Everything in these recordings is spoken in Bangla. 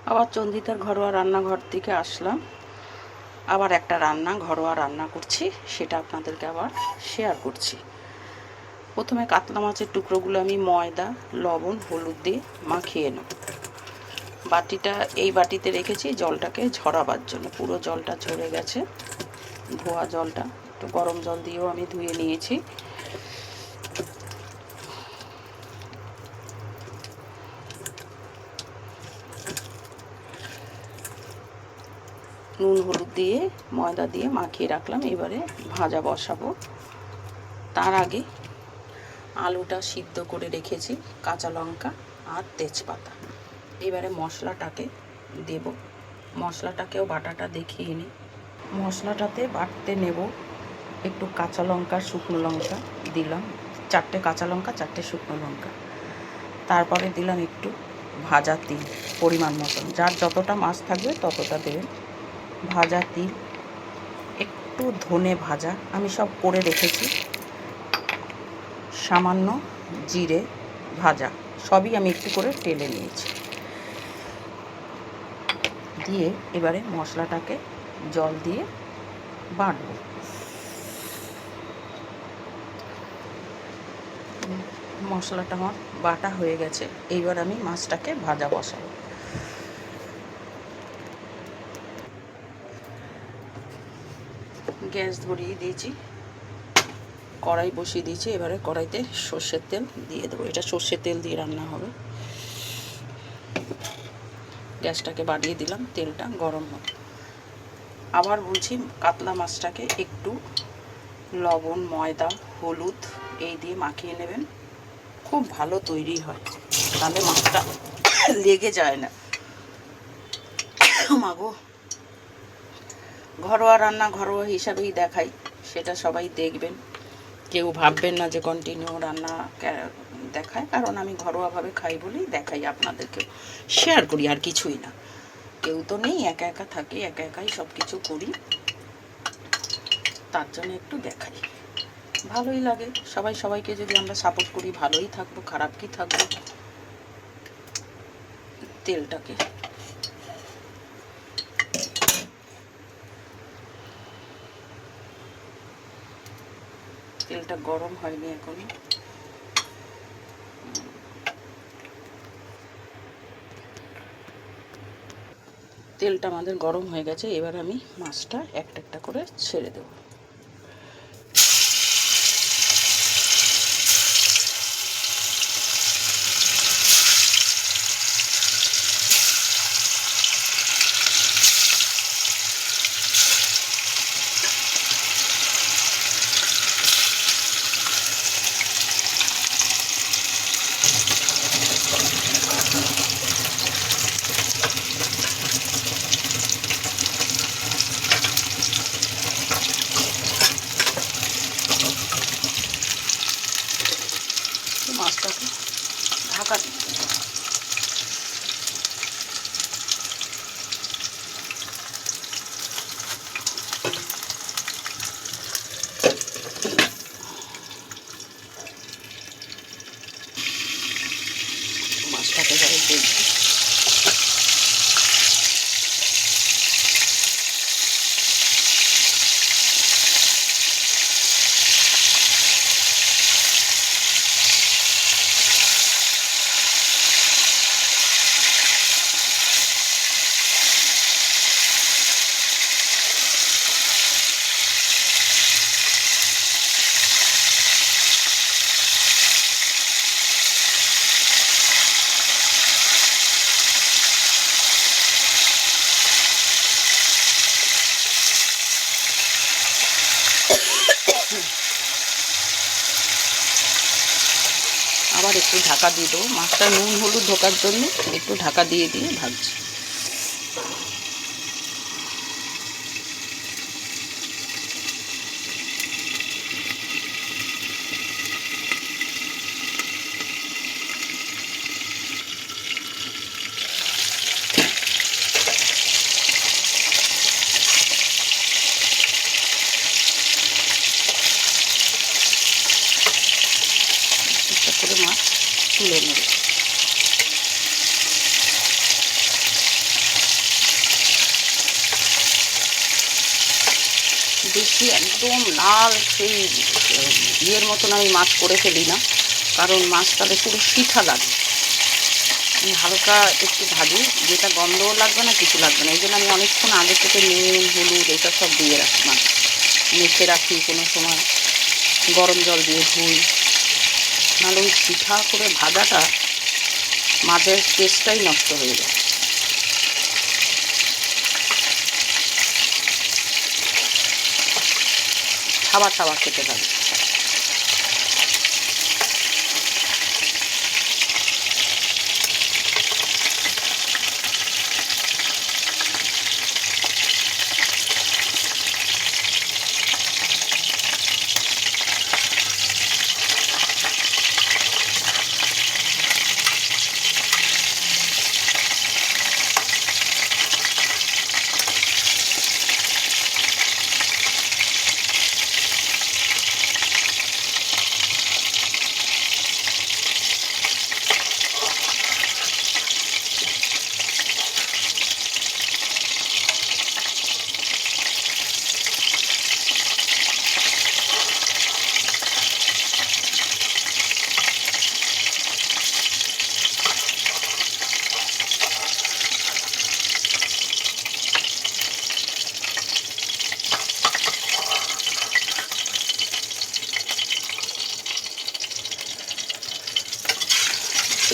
আবার চন্দিতার ঘরোয়া রান্নাঘর থেকে আসলাম। আবার একটা ঘরোয়া রান্না করছি, সেটা আপনাদেরকে আবার শেয়ার করছি। প্রথমে কাতলা মাছের টুকরোগুলো আমি ময়দা, লবণ, হলুদ দিয়ে মাখিয়ে নেব। বাটিটা এই বাটিতে রেখেছি জলটাকে ঝরাবার জন্য। পুরো জলটা ঝরে গেছে, ধোয়া জলটা। একটু গরম জল দিয়েও আমি ধুয়ে নিয়েছি। নুন হলুদ দিয়ে ময়দা দিয়ে মাখিয়ে রাখলাম। এবারে ভাজা বসাবো। তার আগে আলুটা সিদ্ধ করে রেখেছি, কাঁচা লঙ্কা আর তেজপাতা। এবারে মশলাটাকে দেব। মশলাটাকেও বাটাটা দেখিয়ে নিই। মশলাটাতে বাটতে নেব একটু কাঁচা লঙ্কা, শুকনো লঙ্কা দিলাম, 4টে কাঁচা লঙ্কা, 4টে শুকনো লঙ্কা। তারপরে দিলাম একটু ভাজা তিল, পরিমাণ মতন, যার যতটা মাছ থাকবে ততটা দেবেন। ভাজা তিল, একটু ধনে ভাজা, আমি সব করে রেখেছি। সামান্য জিরে ভাজা, সবই আমি একটু করে টেলে নিয়েছি। দিয়ে এবারে মশলাটাকে জল দিয়ে বাটবো। মশলাটা আমার বাটা হয়ে গেছে। এইবার আমি মাছটাকে ভাজা বসাবো। গ্যাস ধরিয়ে দিয়েছি, কড়াই বসিয়ে দিয়েছি। এবারে কড়াইতে সর্ষের তেল দিয়ে দেবো। এটা সর্ষের তেল দিয়ে রান্না হবে। গ্যাসটাকে বাড়িয়ে দিলাম, তেলটা গরম হবে। আবার বলছি, কাতলা মাছটাকে একটু লবণ, ময়দা, হলুদ এই দিয়ে মাখিয়ে নেবেন। খুব ভালো তৈরি হয়, তাহলে মাছটা লেগে যায় না। মাগো, ঘরোয়া রান্না ঘরোয়া হিসাবেই দেখাই, সেটা সবাই দেখবেন। কেউ ভাববেন না যে কন্টিনিউ রান্না দেখায়, কারণ আমি ঘরোয়াভাবে খাই বলেই দেখাই, আপনাদেরকে শেয়ার করি, আর কিছুই না। কেউ তো নেই, একা একা থাকি, একা একাই সব কিছু করি, তার জন্য একটু দেখাই। ভালোই লাগে। সবাই সবাইকে যদি আমরা সাপোর্ট করি, ভালোই থাকবো, খারাপ কি থাকবো। তেলটাকে তেলটা গরম হয়নি এখনো। তেলটা আমাদের গরম হয়ে গেছে। এবার আমি মাছটা একটা একটা করে ছেড়ে দেবো। মাছটাকে ঢাকা দিই। মাছটাকে এবারে দেখি। আবার একটু ঢাকা দিয়ে দেবো। মাছটা নুন হলুদ ঢোকার জন্য একটু ঢাকা দিয়ে দিয়ে ভাজছি। একটা করে মাছ তুলে নেব। বেশি একদম লাল সেই ইয়ের মতন আমি মাছ করে ফেলি না, কারণ মাছ তাহলে পুরো শিঠা লাগে। হালকা একটু ভাজি, যেটা গন্ধও লাগবে না, কিছু লাগবে না। এই জন্য আমি অনেকক্ষণ আগে থেকে নুন হলুদ এটা সব দিয়ে রাখি, মাছ মেখে রাখি, কোনো সময় গরম জল দিয়ে ধুই। নাহলে ওই শিঠা করে ভাজাটা মাছের টেস্টটাই নষ্ট হয়ে যায়। খাবার খাবার খেতে থাকে।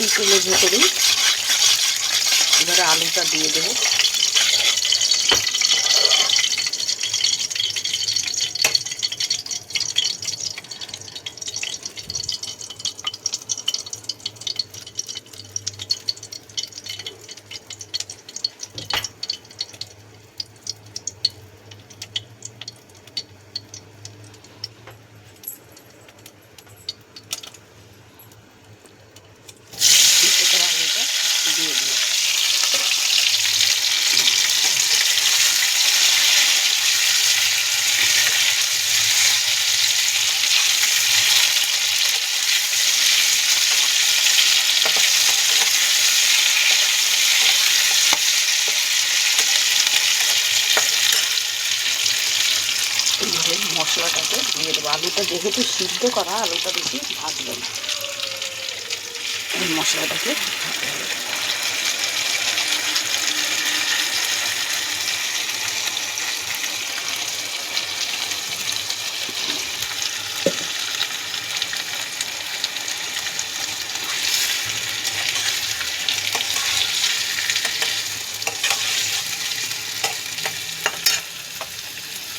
এই তেলের ভেতরেই এবারে আলুটা দিয়ে দেবো। আলুটা দিয়ে দিই। এইভাবে মশলাটাকে দিয়ে দেবো। আলুটা যেহেতু সিদ্ধ করা, আলুটা বেশি ভাজবে না। এই মশলাটাকে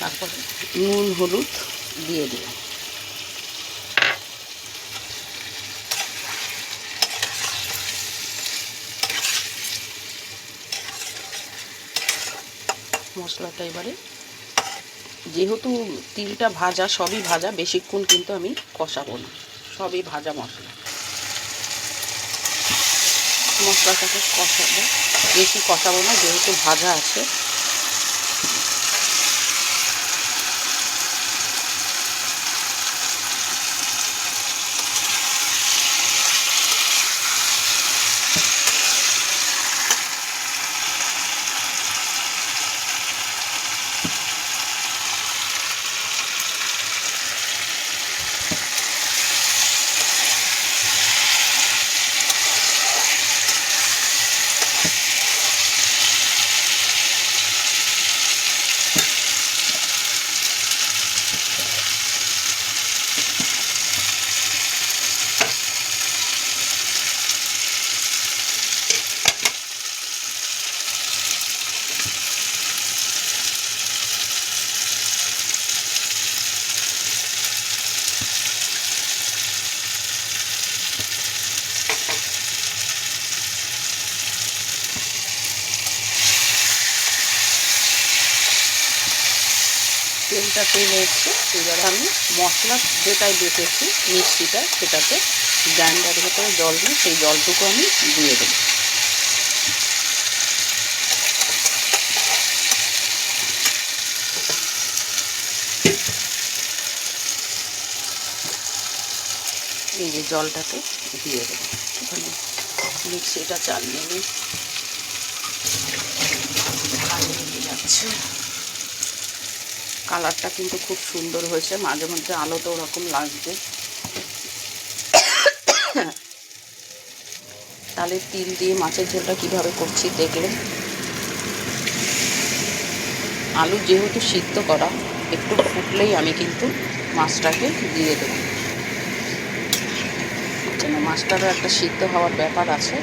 তারপরে নুন হলুদ দিয়ে দিলাম। মশলাটা এবারে, যেহেতু তিলটা ভাজা, সবই ভাজা, বেশিক্ষণ কিন্তু আমি কষাবো না, সবই ভাজা মশলা। মশলাটাকে কষাবো, বেশি কষাবো না, যেহেতু ভাজা আছে। তেলটা তেলে এসছে, এবার আমি মশলা যেটাই বেটেছি মিক্সিটা, সেটাতে গ্রাইন্ডারের ভেতরে জল দিই, সেই জলটুকু আমি দিয়ে দেবো। এই যে জলটাকে দিয়ে দেবো, ওখানে মিক্সিটা চালিয়ে নিই, যাচ্ছে। কালারটা কিন্তু খুব সুন্দর হয়েছে, মাঝে মধ্যে আলোতে ওরকম লাগছে। তাহলে তিল দিয়ে মাছের ঝোলটা কীভাবে করছি দেখলে। আলু যেহেতু সিদ্ধ করা, একটু ফুটলেই আমি কিন্তু মাছটাকে দিয়ে দেবো, যেন মাছটারও একটা সিদ্ধ হওয়ার ব্যাপার আছে।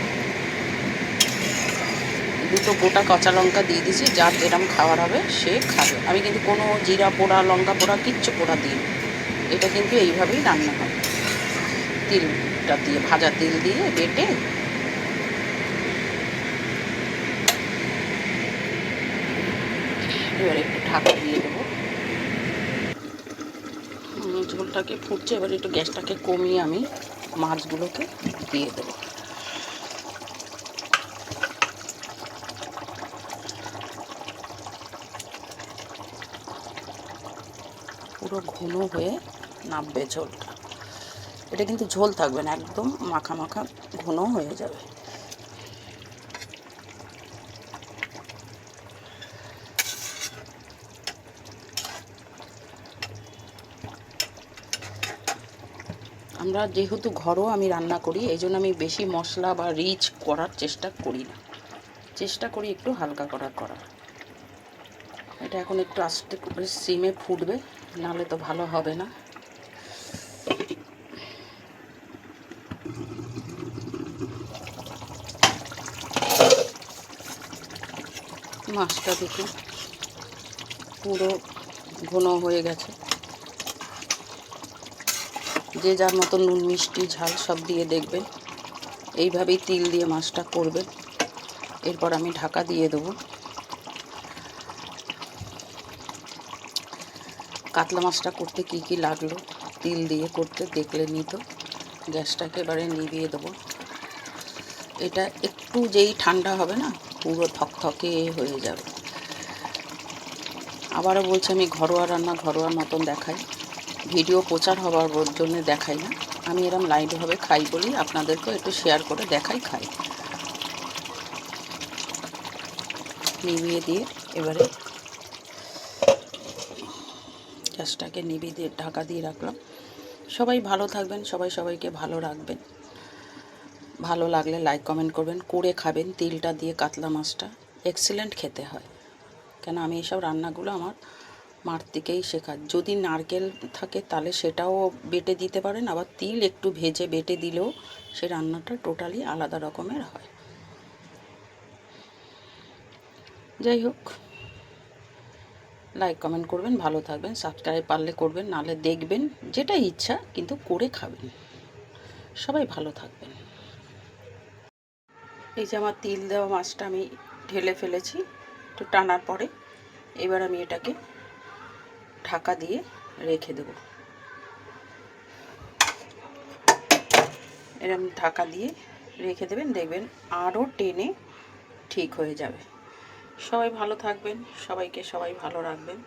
দুটো গোটা কাঁচা লঙ্কা দিয়ে দিয়েছি, যার যেরকম খাওয়ার হবে সে খাবে। আমি কিন্তু কোনো জিরা পোড়া, লঙ্কা পোড়া কিচ্ছু পোড়া দিই, এটা কিন্তু এইভাবেই রান্না হবে। তিলটা দিয়ে, ভাজা তিল দিয়ে বেটে এবার একটু ঢাকা দিয়ে দেবো। ঝোলটাকে ফুটছে, এবার একটু গ্যাসটাকে কমিয়ে আমি মাছগুলোকে দিয়ে দেবো। পুরো ঘন হয়ে নামবে ঝোলটা। এটা কিন্তু ঝোল থাকবে না, একদম মাখা মাখা ঘন হয়ে যাবে। আমরা যেহেতু ঘরোয়া আমি রান্না করি, এই জন্য আমি বেশি মশলা বা রিচ করার চেষ্টা করি না, চেষ্টা করি একটু হালকা করার। এটা এখন একটু আস্তে করে সিমে ফুটবে, নাহলে তো ভালো হবে না। মাছটা দেখে পুরো ঘন হয়ে গেছে। যে যার মতো নুন মিষ্টি ঝাল সব দিয়ে দেখবেন, এইভাবেই তিল দিয়ে মাছটা করবেন। এরপর আমি ঢাকা দিয়ে দেবো। কাতলা মাছটা করতে কি কি লাগলো তিল দিয়ে করতে দেখলে নিত। গ্যাসটাকে এবারে নিভিয়ে দেবো। এটা একটু যেই ঠান্ডা হবে না, পুরো থকথকে হয়ে যাবে। আবারও বলছি, আমি ঘরোয়া রান্না ঘরোয়ার মতন দেখাই, ভিডিও প্রচার হওয়ার জন্য দেখাই না। আমি এরম লাইটভাবে খাই বলি আপনাদেরকেও একটু শেয়ার করে দেখাই, খাই। নিভিয়ে দিয়ে এবারে গ্যাসটাকে নিভিয়ে দিয়ে ঢাকা দিয়ে রাখলাম। সবাই ভালো থাকবেন, সবাই সবাইকে ভালো রাখবেন। ভালো লাগলে লাইক কমেন্ট করবেন, করে খাবেন। তিলটা দিয়ে কাতলা মাছটা এক্সিলেন্ট খেতে হয়। কেন আমি এইসব রান্নাগুলো আমার মার থেকেই শেখা। যদি নারকেল থাকে তাহলে সেটাও বেটে দিতে পারেন, আবার তিল একটু ভেজে বেটে দিলেও সে রান্নাটা টোটালি আলাদা রকমের হয়। যাই হোক, লাইক কমেন্ট করবেন, ভালো থাকবেন, সাবস্ক্রাইব পারলে করবেন, নাহলে দেখবেন, যেটা ইচ্ছা, কিন্তু করে খাবেন। সবাই ভালো থাকবেন। এই যে আমার তিল দেওয়া মাছটা আমি ঢেলে ফেলেছি একটু টানার পরে। এবার আমি এটাকে ঢাকা দিয়ে রেখে দেব। এরকম ঢাকা দিয়ে রেখে দেবেন, দেখবেন আরও টেনে ঠিক হয়ে যাবে। সবাই ভালো থাকবেন, সবাইকে সবাই ভালো রাখবেন।